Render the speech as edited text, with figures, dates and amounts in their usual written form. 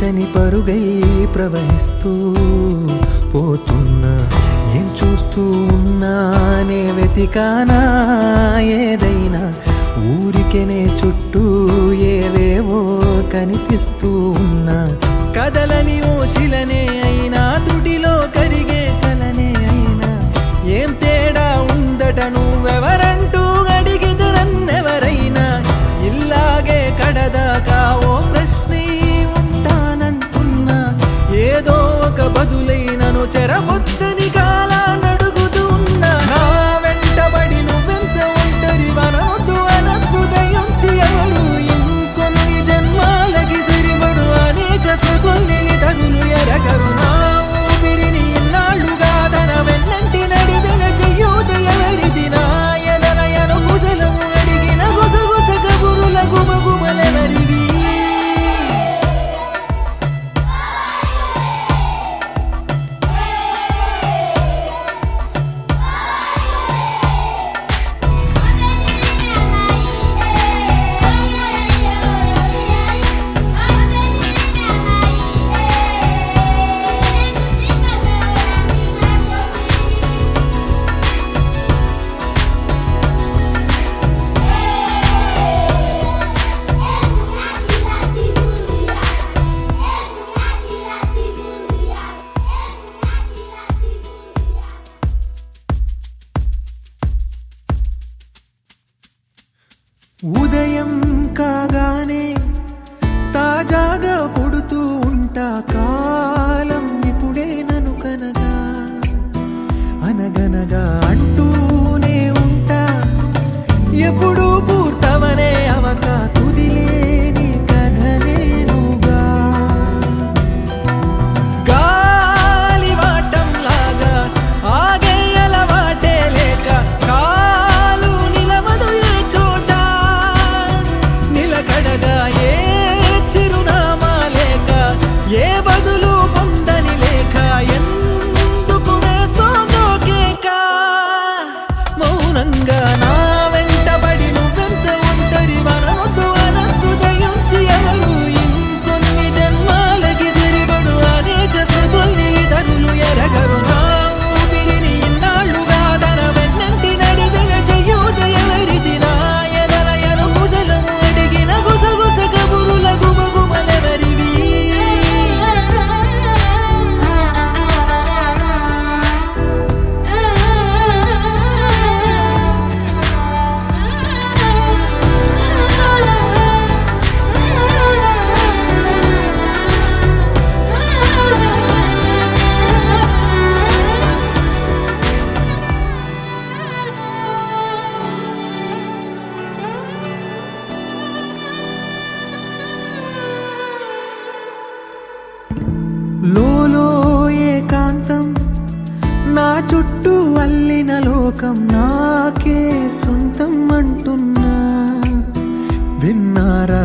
తీర్చని పరుగై ప్రవహిస్తూ పోతున్నా. ఏం చూస్తూ ఉన్నానే వెతికానా ఏదైనా, ఊరికెనే చుట్టూ ఏవేవో కనిపిస్తూ ఉన్నా. కదలని ఓశిలనే అయినా, త్రుటిలో కరిగే కలనే అయినా, ఏం తేడా ఉందట నువ్వెవరంటూ అడిగిదు నన్నెవరైనా. ఇల్లాగే కడదాకా ఓ ప్రశ్నే ఉంటానంటున్నా, ఏదో ఒక బదులైనను చెరబొద్దని కాలానడుగుతూ ఉన్నా. నా వెంటబడి నువ్వెంత ఒంటరి వనవద్దు అనద్దు దయించి ఎవరు, ఇంకొన్ని జన్మాలకి సరిపడు అనేక స్మృతుల్ని తగులు ఎరగరు. నా ఊపిరిని ఇన్నాళ్ళుగా తన వెన్నంటి నడిపిన చెయ్యూత ఎవరిది, నా ఎదలయను కుశలము అడిగిన గుసగుస కబురుల గుమగుమలెవరివి. ఉదయం కాగానే తాజాగా పుడుతూ ఉంటా, కాలం ఇప్పుడే నన్ను కనగా అనగనగా అంటూనే ఉంటా. ఎప్పుడు పూర్తవనే అవక తుదిలేని కథనేనుగా. గాలి వాటంలాగా ఆగే అలవాటే లేక, కాలు నిలవదు ఏ చోట, నిలకడగా ఏ చిరునామా లేక, ఏ బదులు పొందని లేక, ఎందుకు వేస్తోందో కేక. మౌనంగా నా వెంటబడి నువ్వెంత ఒంటరి వనవద్దు అనద్దు దయించి ఎవరు, ఇంకొన్ని జన్మాలకి సరిపడు అనేక స్మృతుల్ని తగులు ఎరగరు. నా ఊపిరిని ఇన్నాళ్ళుగా తన వెన్నంటి నడిపిన చెయ్యూత ఎవరిది, నా ఎదలయను కుశలము అడిగిన గుసగుస కబురుల గుమగుమలెవరివి. లోలో ఏకాంతం, నా చుట్టూ అల్లిన లోకం నాకే సొంతం అంటున్నా. విన్నారా